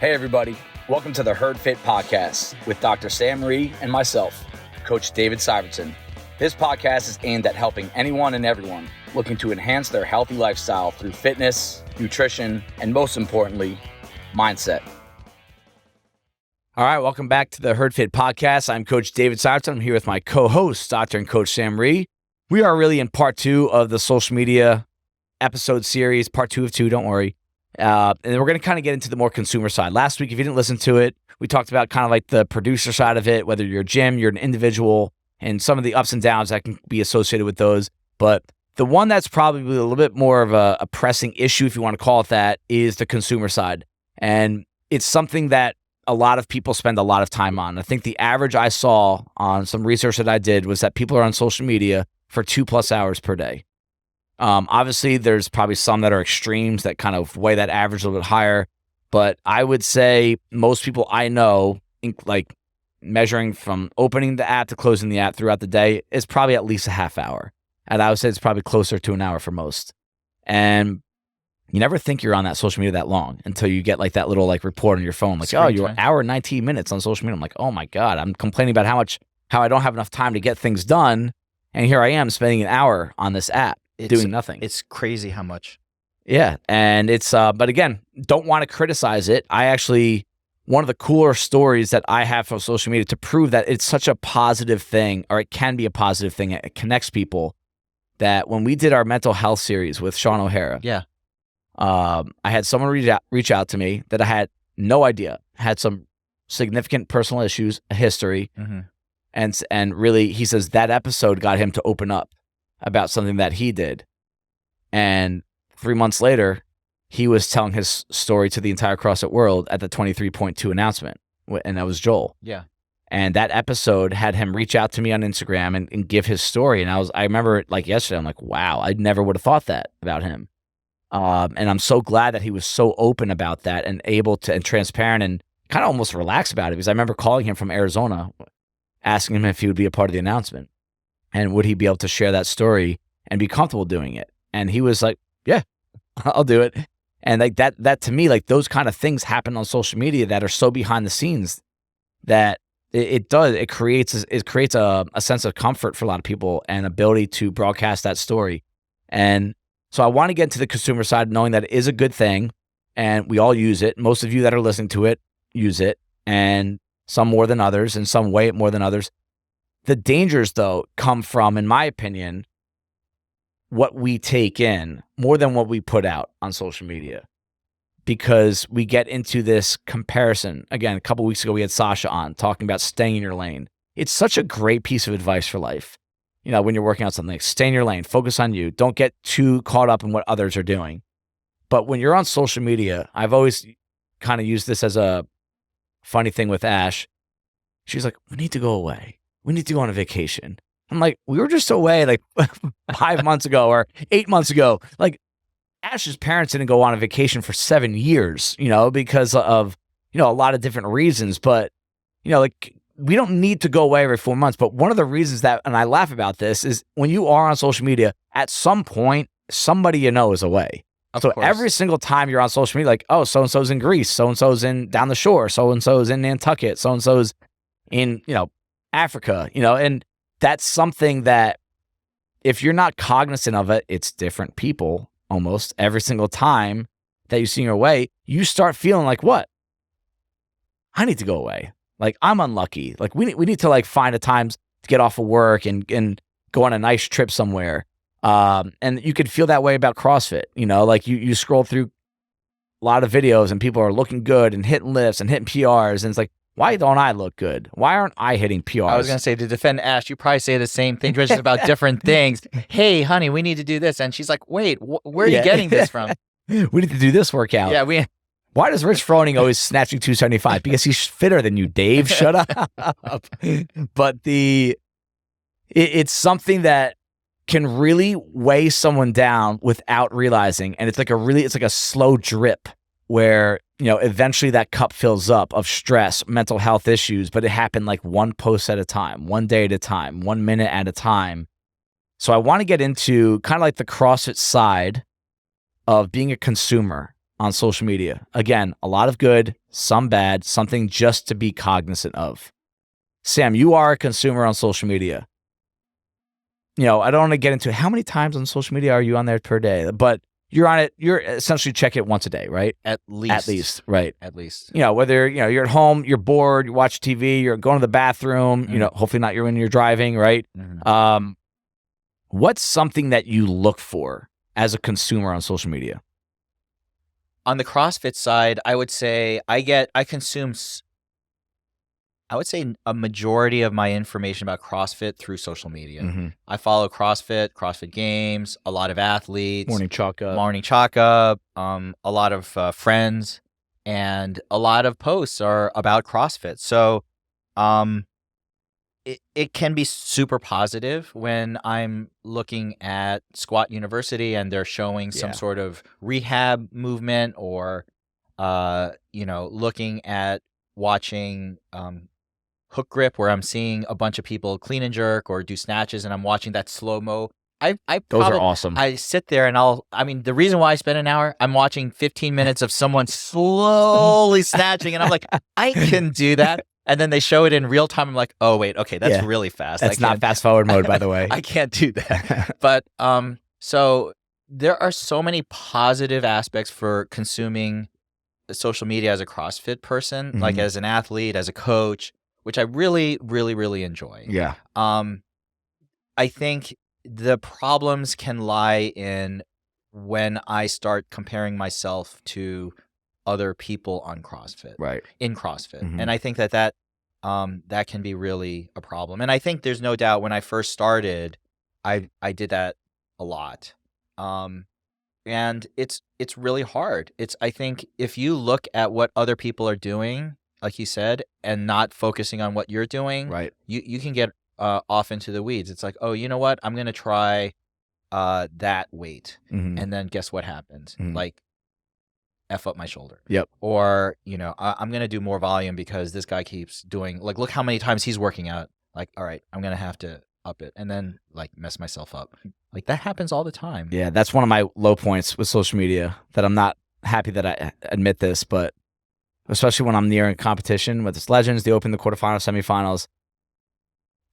Hey everybody, welcome to the Herd Fit Podcast with Dr. Sam Marie and myself, Coach David Syvertson. This podcast is aimed at helping anyone and everyone looking to enhance their healthy lifestyle through fitness, nutrition, and most importantly, mindset. All right, welcome back to the Herd Fit Podcast. I'm Coach David Syvertson. I'm here with my co-host, Dr. and Coach Sam Marie. We are really in part 2 of the social media episode series, part 2 of 2, don't worry. And we're going to kind of get into the more consumer side. Last week, if you didn't listen to it, we talked about kind of like the producer side of it, whether you're a gym, you're an individual, and some of the ups and downs that can be associated with those. But the one that's probably a little bit more of a pressing issue, if you want to call it that, is the consumer side. And it's something that a lot of people spend a lot of time on. I think the average I saw on some research that I did was that people are on social media for 2+ hours per day. Obviously, there's probably some that are extremes that kind of weigh that average a little bit higher. But I would say most people I know, like measuring from opening the app to closing the app throughout the day, is probably at least a half hour. And I would say it's probably closer to an hour for most. And you never think you're on that social media that long until you get like that little like report on your phone, like, oh, you're an hour and 19 minutes on social media. I'm like, oh my God, I'm complaining about how I don't have enough time to get things done. And here I am spending an hour on this app. Doing nothing. It's crazy how much. Yeah. And it's, but again, don't want to criticize it. One of the cooler stories that I have from social media to prove that it's such a positive thing, or it can be a positive thing, it connects people, that when we did our mental health series with Sean O'Hara, I had someone reach out to me that I had no idea, had some significant personal issues, a history. Mm-hmm. And really, he says that episode got him to open up about something that he did. And 3 months later, he was telling his story to the entire CrossFit world at the 23.2 announcement. And that was Joel. Yeah. And that episode had him reach out to me on Instagram and give his story. And I remember it like yesterday. I'm like, wow, I never would have thought that about him. And I'm so glad that he was so open about that and able to, and transparent and kind of almost relaxed about it. Because I remember calling him from Arizona, asking him if he would be a part of the announcement. And would he be able to share that story and be comfortable doing it? And he was like, yeah, I'll do it. And like that to me, like those kind of things happen on social media that are so behind the scenes that it creates a sense of comfort for a lot of people and ability to broadcast that story. And so I want to get into the consumer side, knowing that it is a good thing and we all use it. Most of you that are listening to it use it, and some more than others, and some weigh it more than others. The dangers, though, come from, in my opinion, what we take in more than what we put out on social media, because we get into this comparison. Again, a couple weeks ago, we had Sasha on talking about staying in your lane. It's such a great piece of advice for life. You know, when you're working on something, like stay in your lane, focus on you. Don't get too caught up in what others are doing. But when you're on social media, I've always kind of used this as a funny thing with Ash. She's like, we need to go away. We need to go on a vacation. I'm like, we were just away like 5 months ago or 8 months ago. Like Ash's parents didn't go on a vacation for 7 years, because of, a lot of different reasons. But, like we don't need to go away every 4 months. But one of the reasons that, and I laugh about this, is when you are on social media, at some point, somebody is away. Of course. Every single time you're on social media, like, oh, so-and-so's in Greece, so-and-so's in down the shore, so-and-so's in Nantucket, so-and-so's in, Africa, and that's something that if you're not cognizant of it, it's different people almost every single time that you see your way, you start feeling like, what? I need to go away. Like, I'm unlucky. Like, we need to like find a time to get off of work and go on a nice trip somewhere. And you could feel that way about CrossFit, like you scroll through a lot of videos and people are looking good and hitting lifts and hitting PRs. And it's like, why don't I look good? Why aren't I hitting PRs? I was going to say, to defend Ash, you probably say the same thing just about different things. Hey, honey, we need to do this. And she's like, wait, where are you getting this from? We need to do this workout. Yeah, Why does Rich Froning always snatching 275? Because he's fitter than you, Dave. Shut up. But it's something that can really weigh someone down without realizing. And it's like a slow drip where, eventually that cup fills up of stress, mental health issues, but it happened like one post at a time, one day at a time, 1 minute at a time. So I want to get into kind of like the CrossFit side of being a consumer on social media? Again, a lot of good, some bad, something just to be cognizant of. Sam, you are a consumer on social media. I don't want to get into how many times on social media are you on there per day, but you're on it. You're essentially check it once a day, right? At least, right? At least. Whether you're at home, you're bored, you watch TV, you're going to the bathroom. Hopefully not when you're driving, right? What's something that you look for as a consumer on social media? On the CrossFit side, I would say I consume, I would say, a majority of my information about CrossFit through social media. I follow CrossFit Games, a lot of athletes, Morning Chalk Up, a lot of friends, and a lot of posts are about CrossFit. So, it can be super positive when I'm looking at Squat University and they're showing some sort of rehab movement, or looking at watching hook grip where I'm seeing a bunch of people clean and jerk or do snatches, and I'm watching that slow-mo. Those are awesome. I sit there and the reason why I spend an hour, I'm watching 15 minutes of someone slowly snatching, and I'm like, I can do that. And then they show it in real time. I'm like, oh, wait, okay, that's really fast. That's not fast forward mode, by the way. I can't do that. But so there are so many positive aspects for consuming social media as a CrossFit person, like as an athlete, as a coach, which I really, really, really enjoy. Yeah. I think the problems can lie in when I start comparing myself to other people on CrossFit, in CrossFit. And I think that can be really a problem. And I think there's no doubt when I first started, I did that a lot. And it's really hard. I think if you look at what other people are doing, like you said, and not focusing on what you're doing, you can get off into the weeds. It's like, oh, you know what? I'm going to try that weight. And then guess what happens? Like, F up my shoulder. Yep. Or, I'm going to do more volume because this guy keeps doing, like, look how many times he's working out. Like, all right, I'm going to have to up it, and then like mess myself up. Like that happens all the time. Yeah, that's one of my low points with social media, that I'm not happy that I admit this, but especially when I'm nearing competition, whether it's Legends, the Open, the quarterfinals, semifinals,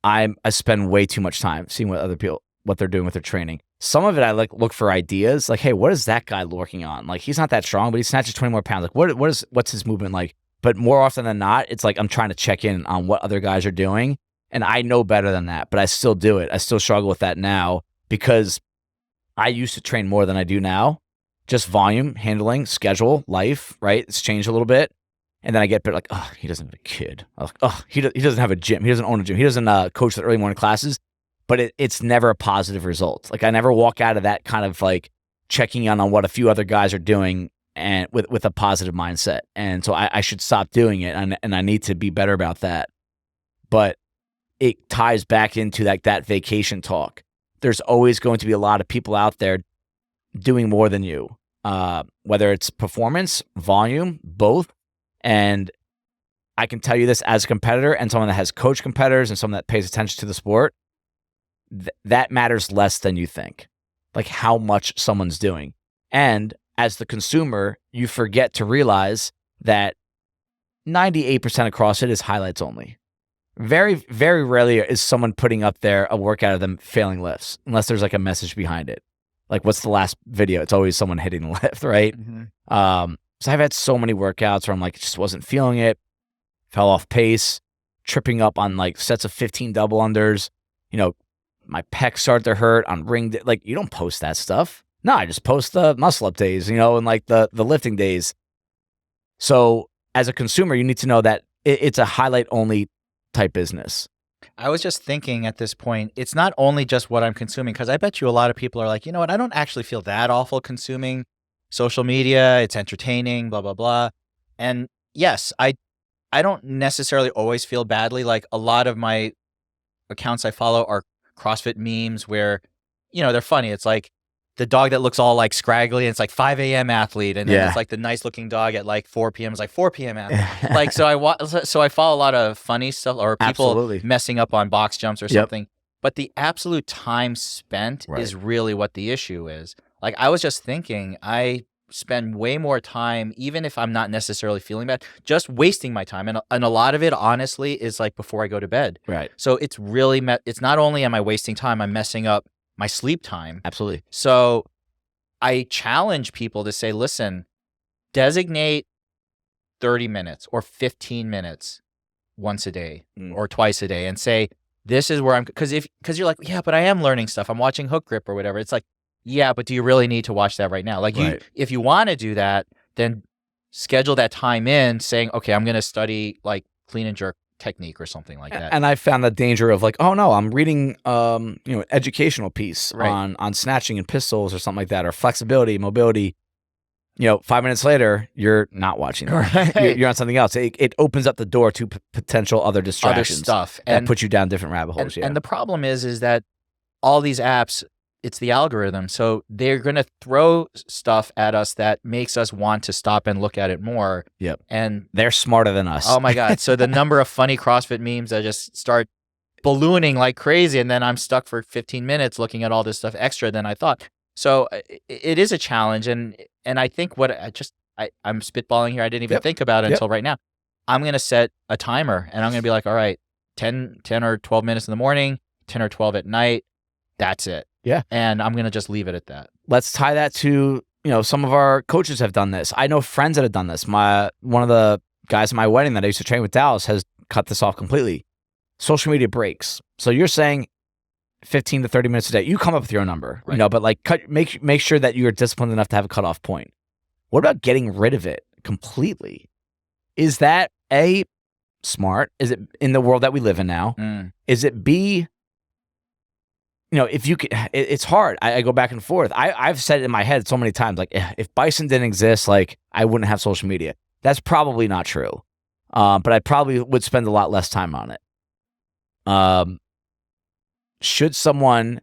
I spend way too much time seeing what other people, what they're doing with their training. Some of it I look for ideas, like, hey, what is that guy working on? Like, he's not that strong, but he snatches 20 more pounds. Like, what's his movement like? But more often than not, it's like I'm trying to check in on what other guys are doing, and I know better than that, but I still do it. I still struggle with that now because I used to train more than I do now. Just volume, handling, schedule, life, right? It's changed a little bit. And then I get like, oh, he doesn't have a kid. Oh, he doesn't have a gym. He doesn't own a gym. He doesn't coach the early morning classes. But it's never a positive result. Like I never walk out of that kind of like checking on what a few other guys are doing and with a positive mindset. And so I should stop doing it, and I need to be better about that. But it ties back into like that vacation talk. There's always going to be a lot of people out there doing more than you, whether it's performance, volume, both. And I can tell you this as a competitor and someone that has coached competitors and someone that pays attention to the sport, that matters less than you think, like how much someone's doing. And as the consumer, you forget to realize that 98% of CrossFit is highlights only. Very, very rarely is someone putting up there a workout of them failing lifts, unless there's like a message behind it. Like, what's the last video? It's always someone hitting the lift, right? Mm-hmm. So I've had so many workouts where I'm like, just wasn't feeling it, fell off pace, tripping up on like sets of 15 double unders. You know, my pecs start to hurt on ring. Like, you don't post that stuff. No, I just post the muscle up days, you know, and like the lifting days. So as a consumer, you need to know that it's a highlight only type business. I was just thinking at this point, it's not only just what I'm consuming, because I bet you a lot of people are like, you know what, I don't actually feel that awful consuming social media. It's entertaining, blah, blah, blah. And yes, I don't necessarily always feel badly. Like a lot of my accounts I follow are CrossFit memes where, you know, they're funny. It's like the dog that looks all like scraggly, and it's like 5 a.m. athlete. And then it's like the nice looking dog at like 4 p.m. is like 4 p.m. athlete. Like, so I follow a lot of funny stuff, or people messing up on box jumps or something. But the absolute time spent is really what the issue is. Like, I was just thinking, I spend way more time, even if I'm not necessarily feeling bad, just wasting my time. And a lot of it, honestly, is like before I go to bed. Right. So it's really, it's not only am I wasting time, I'm messing up my sleep time. Absolutely. So I challenge people to say, listen, designate 30 minutes or 15 minutes once a day or twice a day and say, this is where I'm, because you're like, yeah, but I am learning stuff. I'm watching Hook Grip or whatever. It's like, yeah, but do you really need to watch that right now? Like if you want to do that, then schedule that time in saying, okay, I'm going to study like clean and jerk technique or something like that. And I found the danger of like, oh no, I'm reading, educational piece on snatching and pistols or something like that, or flexibility, mobility. 5 minutes later, you're not watching that. Right. You're on something else. It opens up the door to potential other distractions, other stuff, and puts you down different rabbit holes. And the problem is that all these apps, it's the algorithm, so they're going to throw stuff at us that makes us want to stop and look at it more. Yep. And they're smarter than us. Oh my God! So the number of funny CrossFit memes that just start ballooning like crazy, and then I'm stuck for 15 minutes looking at all this stuff extra than I thought. So it is a challenge, and I think what I'm spitballing here. I didn't even think about it until right now. I'm going to set a timer, and I'm going to be like, all right, 10 or 12 minutes in the morning, 10 or 12 at night. That's it. Yeah. And I'm going to just leave it at that. Let's tie that to, some of our coaches have done this. I know friends that have done this. One of the guys at my wedding that I used to train with, Dallas, has cut this off completely. Social media breaks. So you're saying 15 to 30 minutes a day. You come up with your own number, but like make sure that you're disciplined enough to have a cutoff point. What about getting rid of it completely? Is that A, smart? Is it in the world that we live in now? Is it B, if you could, it's hard. I go back and forth. I've said it in my head so many times, like if Bison didn't exist, like I wouldn't have social media. That's probably not true. But I probably would spend a lot less time on it. Should someone,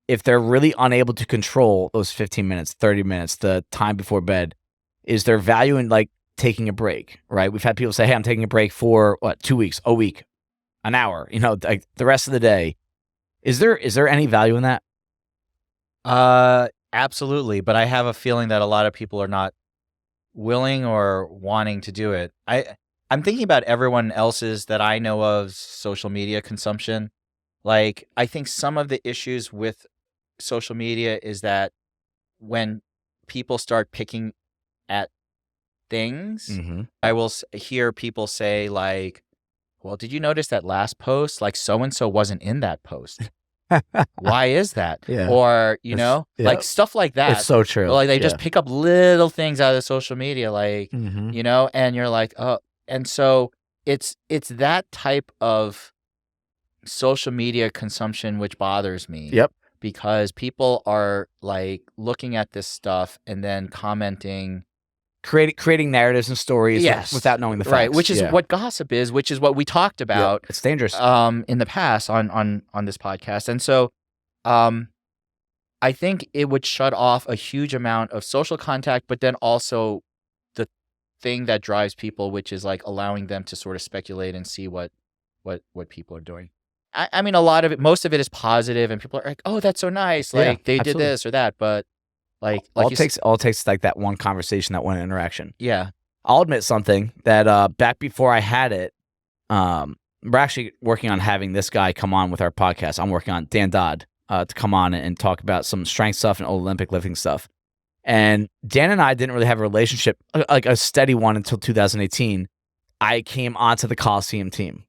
if they're really unable to control those 15 minutes, 30 minutes, the time before bed, is there value in like taking a break, right? We've had people say, hey, I'm taking a break for 2 weeks, a week, an hour, like the rest of the day. Is there any value in that? Absolutely. But I have a feeling that a lot of people are not willing or wanting to do it. I'm thinking about everyone else's that I know of social media consumption. Like, I think some of the issues with social media is that when people start picking at things, I will hear people say like, well, did you notice that last post? Like so-and-so wasn't in that post. Why is that? Yeah. Or, like stuff like that. It's so true. Like they just pick up little things out of social media, like, and you're like, oh, and so it's that type of social media consumption which bothers me. Yep. Because people are like looking at this stuff and then commenting, creating narratives and stories without knowing the facts. Right, which is what gossip is, which is what we talked about. It's dangerous. In the past on this podcast. And so I think it would shut off a huge amount of social contact, but then also the thing that drives people, which is like allowing them to sort of speculate and see what people are doing. I mean, a lot of it, most of it is positive, and people are like, "Oh, that's so nice!" Like they did this or that, but like all it takes like that one conversation, that one interaction. Yeah, I'll admit something that back before I had it, we're actually working on having this guy come on with our podcast. I'm working on Dan Dodd to come on and talk about some strength stuff and Olympic lifting stuff. And Dan and I didn't really have a relationship, like a steady one, until 2018. I came onto the Coliseum team.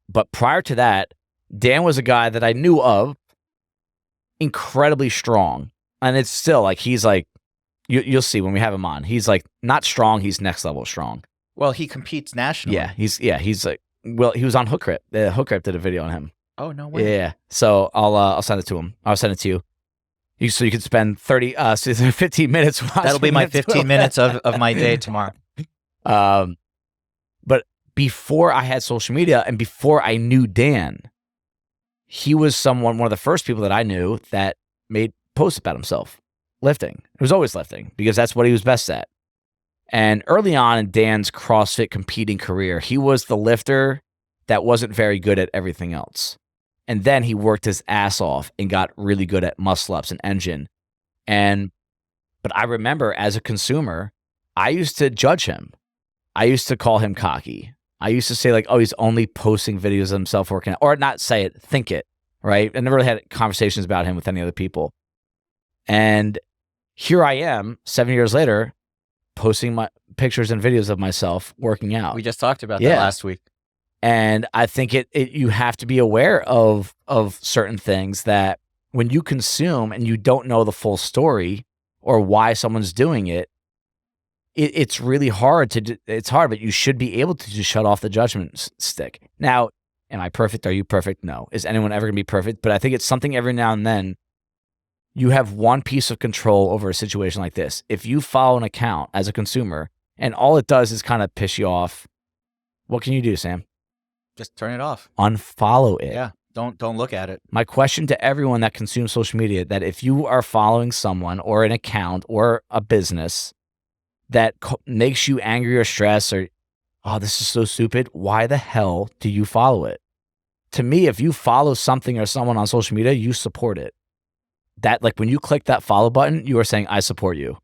But prior to that, Dan was a guy that I knew of, incredibly strong. And it's still like, he's like, you'll see when we have him on. He's like, not strong, he's next level strong. Well, he competes nationally. Yeah, he's like, well, he was on Hook Grip. Hook Grip did a video on him. Oh, no way. Yeah. So I'll send it to him. I'll send it to you. So you could spend 15 minutes watching. That'll be my 15 minutes of my day tomorrow. But before I had social media and before I knew Dan, he was one of the first people that I knew that made posts about himself lifting. He was always lifting because that's what he was best at. And early on in Dan's CrossFit competing career, he was the lifter that wasn't very good at everything else. And then he worked his ass off and got really good at muscle ups and engine. And But I remember as a consumer, I used to judge him. I used to call him cocky. I used to say like, oh, he's only posting videos of himself working out, or not say it, think it, right? I never really had conversations about him with any other people. And here I am 7 years later, posting my pictures and videos of myself working out. We just talked about that last week. And I think you have to be aware of certain things that when you consume and you don't know the full story or why someone's doing it, it's really hard it's hard, but you should be able to just shut off the judgment stick. Now, am I perfect? Are you perfect? No. Is anyone ever going to be perfect? But I think it's something every now and then you have one piece of control over a situation like this. If you follow an account as a consumer and all it does is kind of piss you off, what can you do, Sam? Just turn it off. Unfollow it. Yeah. Don't look at it. My question to everyone that consumes social media, that if you are following someone or an account or a business that makes you angry or stressed or, oh, this is so stupid, why the hell do you follow it? To me, if you follow something or someone on social media, you support it. That, like, when you click that follow button, you are saying, I support you.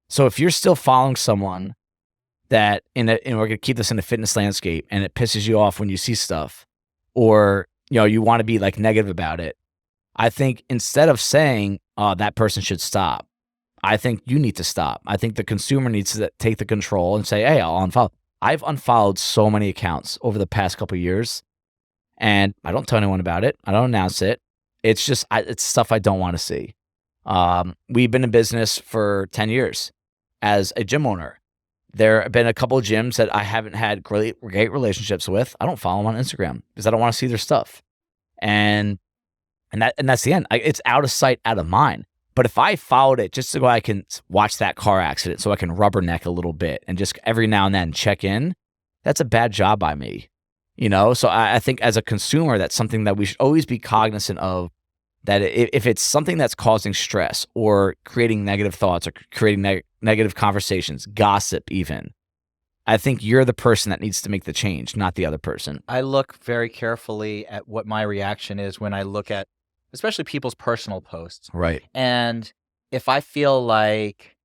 So if you're still following someone that, and we're going to keep this in the fitness landscape, and it pisses you off when you see stuff, or, you know, you want to be like negative about it, I think instead of saying, oh, that person should stop, I think you need to stop. I think the consumer needs to take the control and say, hey, I'll unfollow. I've unfollowed so many accounts over the past couple of years, and I don't tell anyone about it. I don't announce it. It's just, it's stuff I don't want to see. We've been in business for 10 years as a gym owner. There have been a couple of gyms that I haven't had great relationships with. I don't follow them on Instagram because I don't want to see their stuff. And that's the end. It's out of sight, out of mind. But if I followed it just so I can watch that car accident, so I can rubberneck a little bit and just every now and then check in, that's a bad job by me. You know, so I think as a consumer, that's something that we should always be cognizant of, that if it's something that's causing stress or creating negative thoughts or creating negative conversations, gossip even, I think you're the person that needs to make the change, not the other person. I look very carefully at what my reaction is when I look at, especially people's personal posts. Right. And if I feel like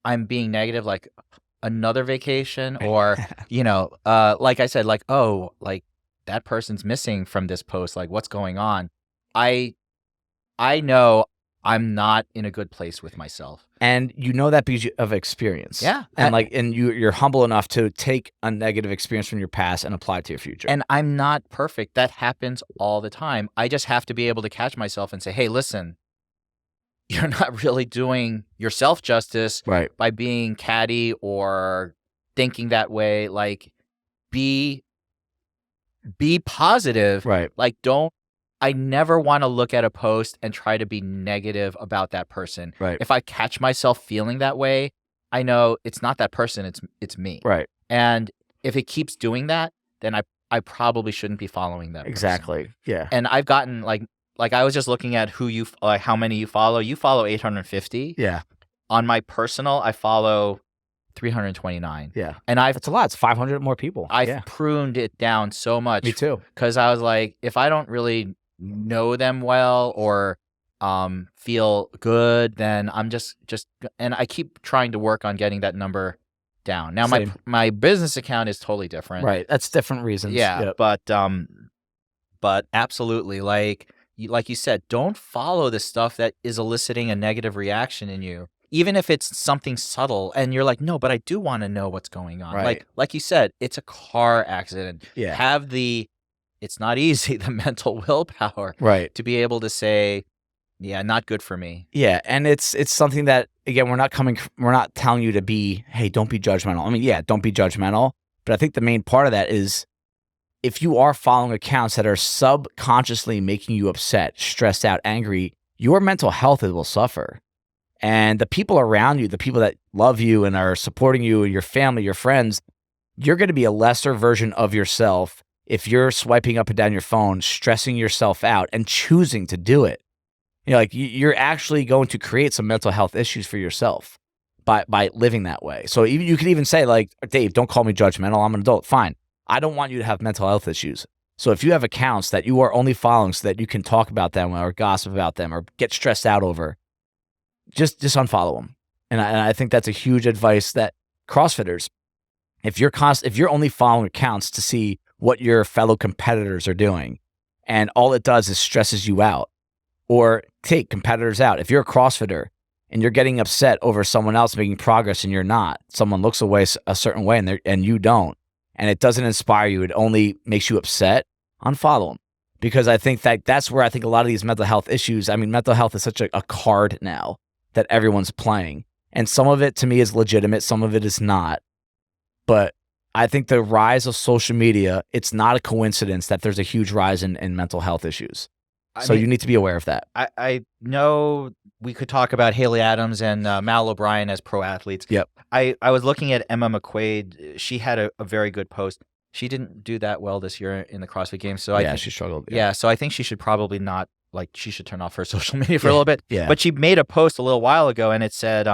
I'm being negative, like another vacation, or, you know, like I said, like, oh, like that person's missing from this post, like what's going on? I know I'm not in a good place with myself. And you know that because of experience. Yeah. And you're humble enough to take a negative experience from your past and apply it to your future. And I'm not perfect. That happens all the time. I just have to be able to catch myself and say, hey, listen, you're not really doing yourself justice by being catty or thinking that way. Like, be positive. Right. Like, I never want to look at a post and try to be negative about that person. Right. If I catch myself feeling that way, I know it's not that person, it's me. Right. And if it keeps doing that, then I probably shouldn't be following that person. Exactly. Yeah. And I've gotten like I was just looking at how many you follow. You follow 850. Yeah. On my personal, I follow 329. Yeah. And that's a lot. It's 500 more people. I've pruned it down so much. Me too. Because I was like, if I don't really know them well or feel good, then I'm just and I keep trying to work on getting that number down. Now my business account is totally different. Right. That's different reasons. Yeah. Yep. But absolutely, like you said, don't follow the stuff that is eliciting a negative reaction in you. Even if it's something subtle and you're like, no, but I do want to know what's going on. Right. Like you said, it's a car accident. Yeah. It's not easy, the mental willpower to be able to say, yeah, not good for me. Yeah. And it's something that, again, we're not telling you to be, hey, don't be judgmental. I mean, yeah, don't be judgmental. But I think the main part of that is if you are following accounts that are subconsciously making you upset, stressed out, angry, your mental health will suffer. And the people around you, the people that love you and are supporting you, and your family, your friends, you're going to be a lesser version of yourself if you're swiping up and down your phone, stressing yourself out and choosing to do it. You know, like you're actually going to create some mental health issues for yourself by living that way. So you could even say, like, Dave, don't call me judgmental. I'm an adult. Fine. I don't want you to have mental health issues. So if you have accounts that you are only following so that you can talk about them or gossip about them or get stressed out over, just unfollow them. And I think that's a huge advice that CrossFitters, if you're only following accounts to see what your fellow competitors are doing, and all it does is stresses you out, or take competitors out. If you're a CrossFitter and you're getting upset over someone else making progress and you're not, someone looks away a certain way and you don't, and it doesn't inspire you, it only makes you upset, unfollow them. Because I think that's where I think a lot of these mental health issues, I mean, mental health is such a card now that everyone's playing. And some of it to me is legitimate, some of it is not. But I think the rise of social media, it's not a coincidence that there's a huge rise in mental health issues. So you need to be aware of that. I know we could talk about Haley Adams and Mal O'Brien as pro athletes. Yep. I was looking at Emma McQuaid. She had a very good post. She didn't do that well this year in the CrossFit Games. So I think she struggled. Yeah, so I think she should probably not, she should turn off her social media for a little bit. Yeah. But she made a post a little while ago, and it said,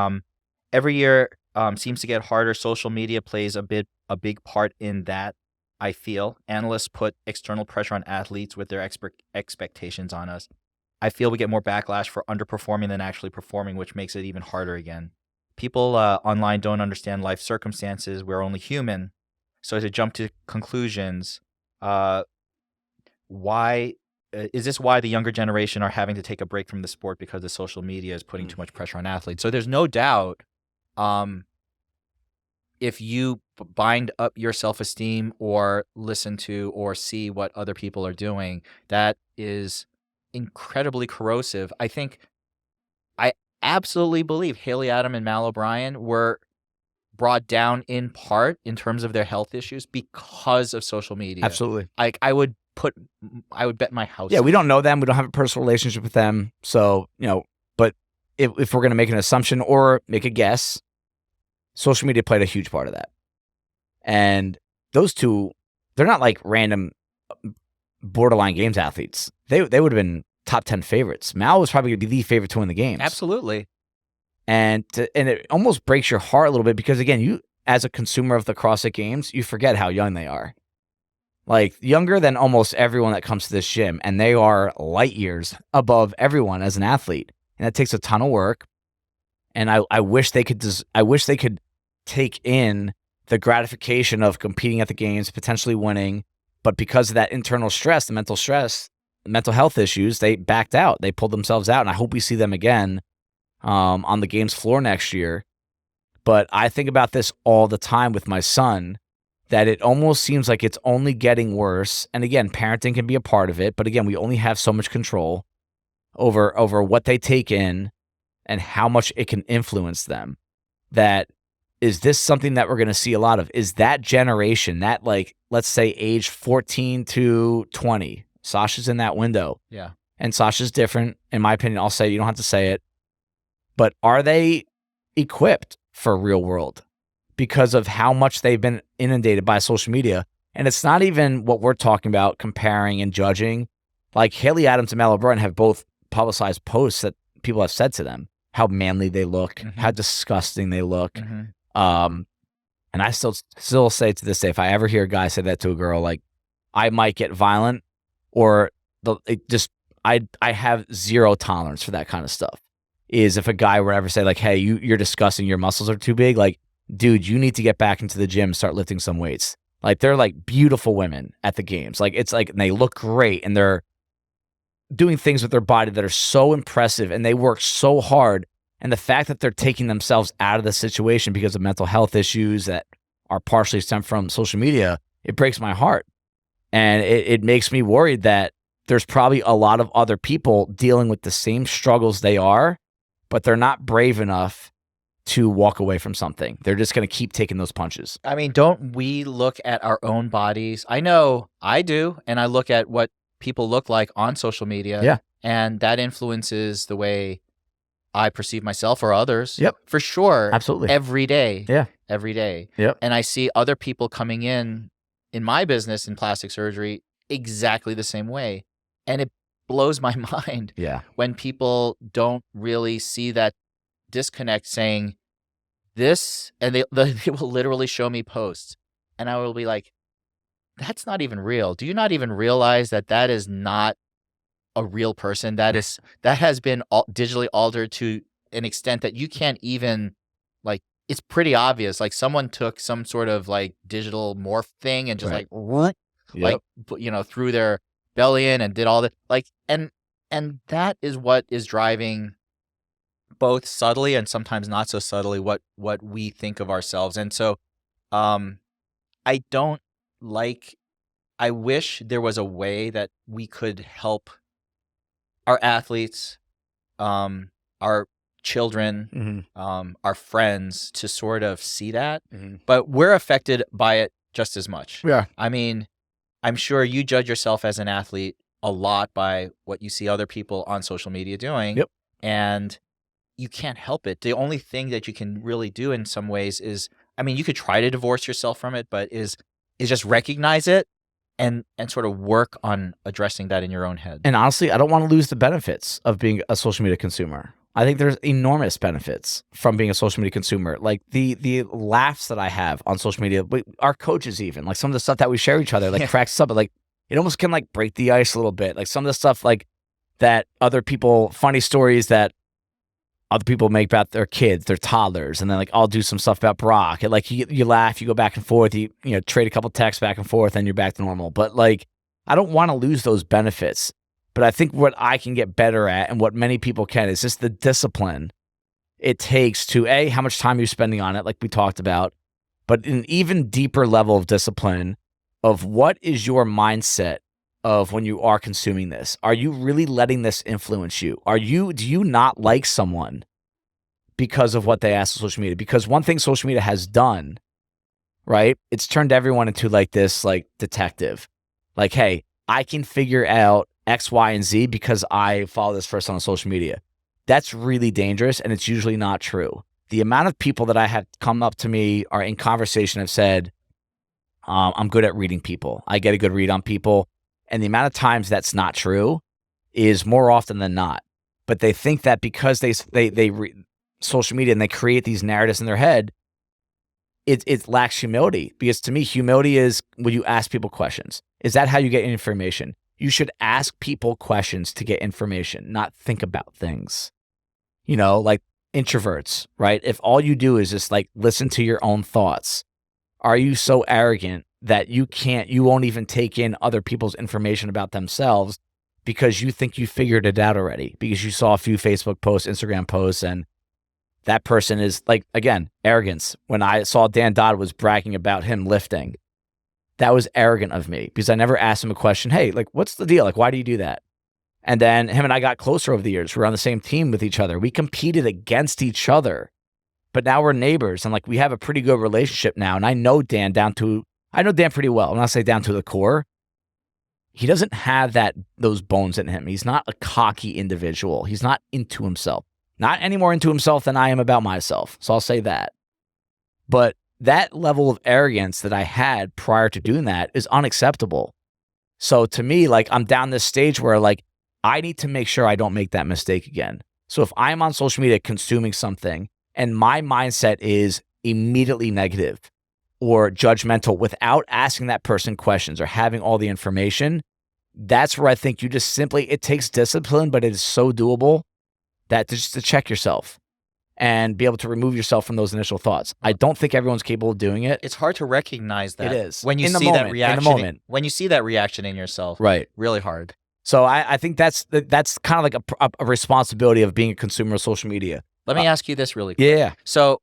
every year seems to get harder. Social media plays a big part in that. I feel analysts put external pressure on athletes with their expectations on us. I feel we get more backlash for underperforming than actually performing, which makes it even harder again. People online don't understand life circumstances. We're only human. So to jump to conclusions, is this why the younger generation are having to take a break from the sport because the social media is putting too much pressure on athletes? So there's no doubt if you bind up your self-esteem or listen to or see what other people are doing, that is incredibly corrosive. I absolutely believe Haley Adam and Mal O'Brien were brought down in part in terms of their health issues because of social media. Absolutely. I would bet my house. Yeah, we don't know them. We don't have a personal relationship with them. So, but if we're going to make an assumption or make a guess, social media played a huge part of that. And those two, they're not like random borderline games athletes. They would have been top 10 favorites. Mal was probably going to be the favorite to win the games. Absolutely. And it almost breaks your heart a little bit because, again, you as a consumer of the CrossFit Games, you forget how young they are. Like, younger than almost everyone that comes to this gym, and they are light years above everyone as an athlete. And that takes a ton of work. And I wish they could take in the gratification of competing at the games, potentially winning, but because of that internal stress, the mental health issues, they backed out. They pulled themselves out, and I hope we see them again on the games floor next year. But I think about this all the time with my son, that it almost seems like it's only getting worse. And again, parenting can be a part of it, but again, we only have so much control over what they take in and how much it can influence them. That is this something that we're going to see a lot of? Is that generation, that let's say age 14 to 20, Sasha's in that window. Yeah. And Sasha's different, in my opinion. I'll say it, you don't have to say it. But are they equipped for real world because of how much they've been inundated by social media? And it's not even what we're talking about, comparing and judging. Like Haley Adams and Mal O'Brien have both publicized posts that people have said to them, how manly they look, how disgusting they look. And I still say to this day, if I ever hear a guy say that to a girl, I might get violent, or I have zero tolerance for that kind of stuff. Is if a guy were ever say hey, you're disgusting, your muscles are too big, dude, you need to get back into the gym and start lifting some weights. They're beautiful women at the games. It's and they look great and they're doing things with their body that are so impressive and they work so hard. And the fact that they're taking themselves out of the situation because of mental health issues that are partially stemmed from social media, it breaks my heart. And it makes me worried that there's probably a lot of other people dealing with the same struggles they are, but they're not brave enough to walk away from something. They're just going to keep taking those punches. I mean, don't we look at our own bodies? I know I do. And I look at what people look like on social media. Yeah. And that influences the way I perceive myself or others. Yep. For sure. Absolutely. Every day. Yeah. Every day. Yep. And I see other people coming in my business in plastic surgery exactly the same way. And it blows my mind. Yeah. When people don't really see that disconnect, saying this, and they will literally show me posts and I will be like, that's not even real. Do you not even realize that is not a real person? That has been digitally altered to an extent that you can't even, like, it's pretty obvious. Like, someone took some sort of like digital morph thing and just Right. like, Yep. like, threw their belly in and did all that. Like, and that is what is driving, both subtly and sometimes not so subtly, what we think of ourselves. And so, I don't like. I wish there was a way that we could help our athletes, our children, our friends to sort of see that, but we're affected by it just as much. Yeah. I mean, I'm sure you judge yourself as an athlete a lot by what you see other people on social media doing. Yep. And you can't help it. The only thing that you can really do in some ways is, I mean, you could try to divorce yourself from it, but is just recognize it and sort of work on addressing that in your own head. And honestly, I don't want to lose the benefits of being a social media consumer. I think there's enormous benefits from being a social media consumer. Like the laughs that I have on social media, our coaches even, like some of the stuff that we share each other, like cracks us up, but like it almost can like break the ice a little bit. Like some of the stuff like that other people, funny stories that other people make about their kids, their toddlers, and then like I'll do some stuff about Brock. And like you laugh, you go back and forth, you trade a couple texts back and forth, and you're back to normal. But like I don't want to lose those benefits. But I think what I can get better at, and what many people can, is just the discipline it takes to how much time you're spending on it, like we talked about, but an even deeper level of discipline of what is your mindset of when you are consuming this. Are you really letting this influence you? Do you not like someone because of what they ask on social media? Because one thing social media has done, right? It's turned everyone into like this like detective. Like, hey, I can figure out X, Y, and Z because I follow this person on social media. That's really dangerous, and it's usually not true. The amount of people that I have come up to me or in conversation have said, I'm good at reading people. I get a good read on people. And the amount of times that's not true is more often than not. But they think that because they read social media and they create these narratives in their head, it lacks humility. Because to me, humility is when you ask people questions. Is that how you get information? You should ask people questions to get information, not think about things. Like introverts, right? If all you do is just like listen to your own thoughts, are you so arrogant that you won't even take in other people's information about themselves because you think you figured it out already, because you saw a few Facebook posts, Instagram posts, and that person is like, again, arrogance. When I saw Dan Dodd was bragging about him lifting, that was arrogant of me because I never asked him a question. Hey, like, what's the deal? Like, why do you do that? And then him and I got closer over the years. We were on the same team with each other. We competed against each other, but now we're neighbors and like we have a pretty good relationship now. And I know Dan pretty well. I'm not saying down to the core. He doesn't have those bones in him. He's not a cocky individual. He's not into himself. Not any more into himself than I am about myself. So I'll say that. But that level of arrogance that I had prior to doing that is unacceptable. So to me, like I'm down this stage where like I need to make sure I don't make that mistake again. So if I'm on social media consuming something and my mindset is immediately negative or judgmental without asking that person questions or having all the information, that's where I think it takes discipline, but it is so doable that just to check yourself and be able to remove yourself from those initial thoughts. I don't think everyone's capable of doing it. It's hard to recognize that. It is. When you see that reaction in the moment. When you see that reaction in yourself. Right. Really hard. So I think that's kind of like a responsibility of being a consumer of social media. Let me ask you this really quick. Yeah. So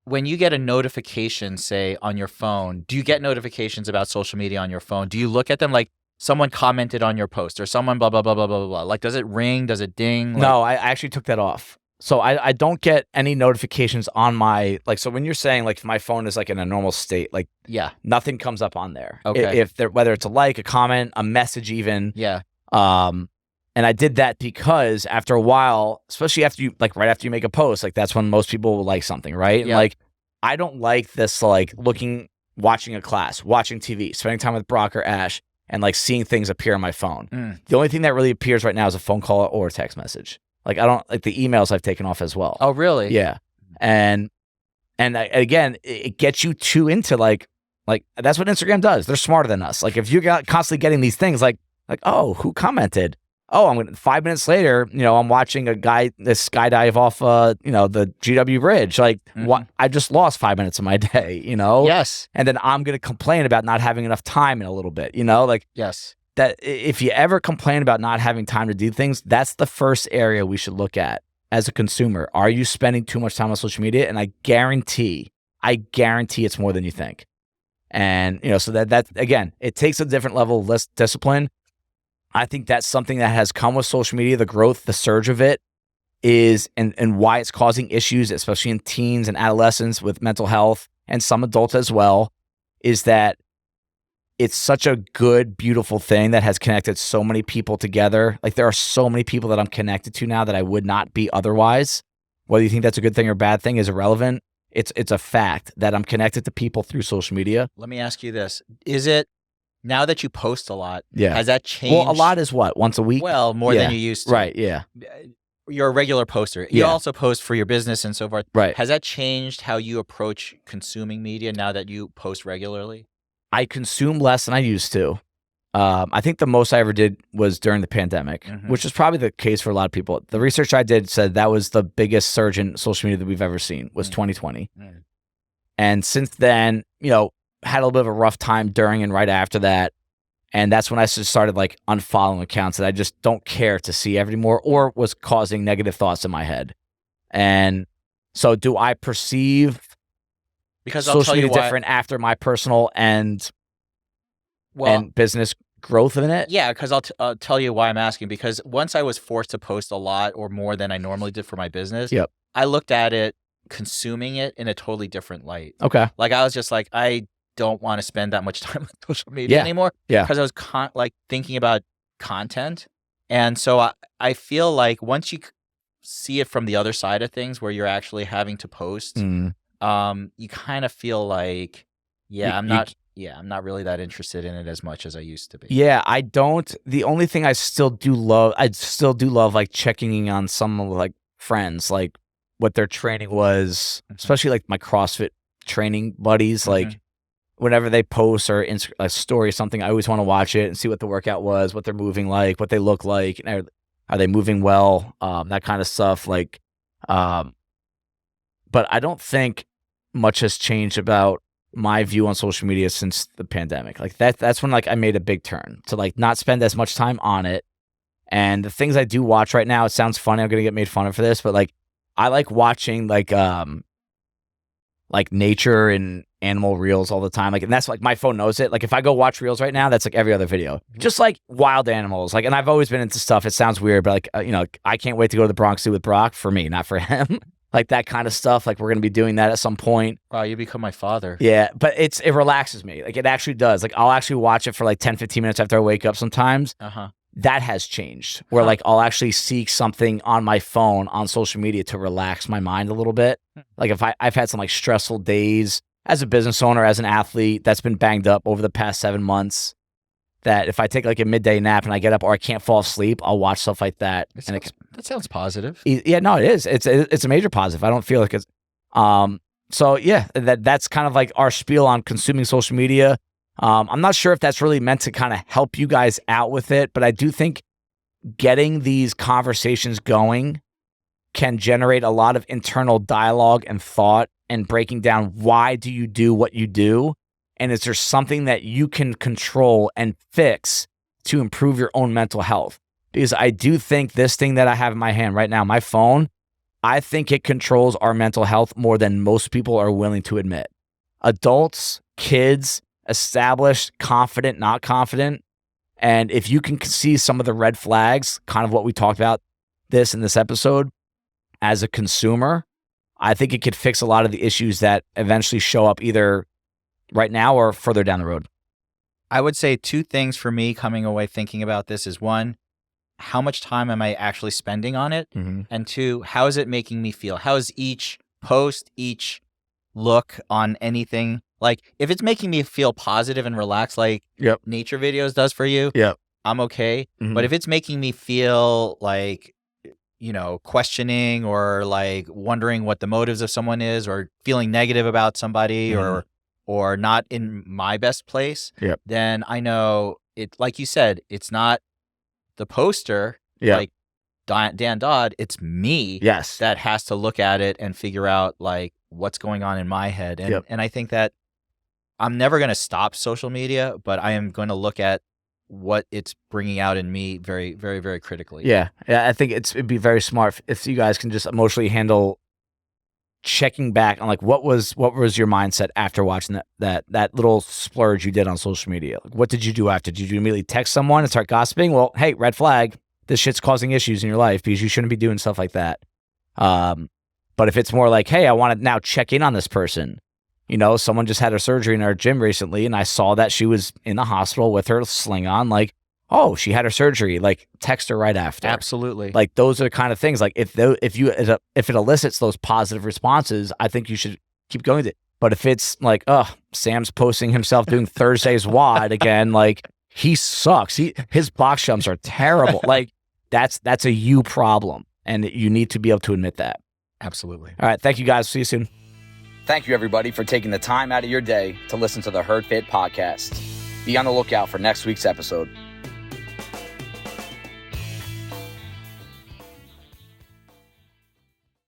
when you get a notification, say, on your phone, do you get notifications about social media on your phone? Do you look at them like someone commented on your post or someone blah, blah, blah, blah, blah, blah? Like, does it ring? Does it ding? Like, no, I actually took that off. So I don't get any notifications on my, like, so when you're saying like my phone is like in a normal state, like yeah, nothing comes up on there. Okay. Whether it's a like, a comment, a message even. Yeah. And I did that because after a while, especially right after you make a post, like that's when most people will like something, right? And like, I don't like this, like watching a class, watching TV, spending time with Brock or Ash, and like seeing things appear on my phone. The only thing that really appears right now is a phone call or a text message. Like I don't like the emails I've taken off as well. Oh, really? Yeah. And again, it gets you too into like that's what Instagram does. They're smarter than us. Like if you're constantly getting these things like, oh, who commented? oh, I'm gonna 5 minutes later, I'm watching a guy this skydive off the GW bridge. Like what I just lost 5 minutes of my day, Yes. And then I'm gonna complain about not having enough time in a little bit, like Yes. that if you ever complain about not having time to do things, that's the first area we should look at as a consumer. Are you spending too much time on social media? And I guarantee it's more than you think. And, so that again, it takes a different level of less discipline. I think that's something that has come with social media, the growth, the surge of it is, and why it's causing issues, especially in teens and adolescents with mental health and some adults as well, is that it's such a good, beautiful thing that has connected so many people together. Like there are so many people that I'm connected to now that I would not be otherwise. Whether you think that's a good thing or bad thing is irrelevant. It's a fact that I'm connected to people through social media. Let me ask you this. Is it, now that you post a lot, Yeah. has that changed? Well, a lot is what? Once a week? Well, more than you used to. Right, yeah. You're a regular poster. You also post for your business and so forth. Right. Has that changed how you approach consuming media now that you post regularly? I consume less than I used to. I think the most I ever did was during the pandemic, which is probably the case for a lot of people. The research I did said that was the biggest surge in social media that we've ever seen was 2020. And since then, had a little bit of a rough time during and right after that. And that's when I just started like unfollowing accounts that I just don't care to see anymore or was causing negative thoughts in my head. And so do I perceive social media different after my personal and business growth in it? Yeah, because I'll tell you why I'm asking. Because once I was forced to post a lot or more than I normally did for my business, I looked at it, consuming it in a totally different light. Okay. Like I was just like, I don't want to spend that much time on social media anymore. Yeah. Because I was thinking about content. And so I feel like once you see it from the other side of things where you're actually having to post, you kind of feel like, I'm not really that interested in it as much as I used to be. Yeah, I don't. The only thing I still do love like checking in on some like friends, like what their training was, especially like my CrossFit training buddies, like whenever they post or a story or something, I always want to watch it and see what the workout was, what they're moving like, what they look like, and are they moving well, that kind of stuff. Like, but I don't think much has changed about my view on social media since the pandemic. Like that's when like I made a big turn to like not spend as much time on it. And the things I do watch right now, it sounds funny, I'm gonna get made fun of for this, but like I like watching like nature and animal reels all the time. Like, and that's like my phone knows it. Like if I go watch reels right now, that's like every other video, just like wild animals. Like, and I've always been into stuff. It sounds weird, but like, I can't wait to go to the Bronx Zoo with Brock, for me, not for him. Like that kind of stuff. Like we're going to be doing that at some point. Wow, you become my father. Yeah, but it relaxes me. Like it actually does. Like I'll actually watch it for like 10, 15 minutes after I wake up sometimes. That has changed where like I'll actually seek something on my phone on social media to relax my mind a little bit. Like if I've had some like stressful days as a business owner, as an athlete that's been banged up over the past 7 months, that if I take like a midday nap and I get up or I can't fall asleep, I'll watch stuff like that. That sounds positive. Yeah, no, it is. It's a major positive. I don't feel like it's, so yeah, that's kind of like our spiel on consuming social media. I'm not sure if that's really meant to kind of help you guys out with it, but I do think getting these conversations going can generate a lot of internal dialogue and thought and breaking down why do you do what you do? And is there something that you can control and fix to improve your own mental health? Because I do think this thing that I have in my hand right now, my phone, I think it controls our mental health more than most people are willing to admit. Adults, kids, established, confident, not confident. And if you can see some of the red flags, kind of what we talked about in this episode, as a consumer, I think it could fix a lot of the issues that eventually show up either right now or further down the road. I would say 2 things for me coming away thinking about this is 1, how much time am I actually spending on it? And 2, how is it making me feel? How is each post, each look on anything? Like if it's making me feel positive and relaxed, like nature videos does for you, I'm okay. But if it's making me feel like, questioning or like wondering what the motives of someone is or feeling negative about somebody or not in my best place, then I know it, like you said, it's not the poster, like Dan Dodd, it's me that has to look at it and figure out like what's going on in my head. And I think that I'm never going to stop social media, but I am going to look at what it's bringing out in me very, very, very critically. Yeah. I think it'd be very smart if you guys can just emotionally handle checking back on like what was your mindset after watching that little splurge you did on social media. Like, what did you do after? Did you immediately text someone and start gossiping? Well, hey, red flag. This shit's causing issues in your life because you shouldn't be doing stuff like that. But if it's more like, hey, I want to now check in on this person. You know, someone just had her surgery in our gym recently, and I saw that she was in the hospital with her sling on. Like, oh, she had her surgery. Like, text her right after. Absolutely. Like, those are the kind of things. Like, if it elicits those positive responses, I think you should keep going with it. But if it's like, oh, Sam's posting himself doing Thursday's WOD again, like, he sucks. His box jumps are terrible. Like, that's a you problem, and you need to be able to admit that. Absolutely. All right. Thank you, guys. See you soon. Thank you, everybody, for taking the time out of your day to listen to the Herd Fit podcast. Be on the lookout for next week's episode.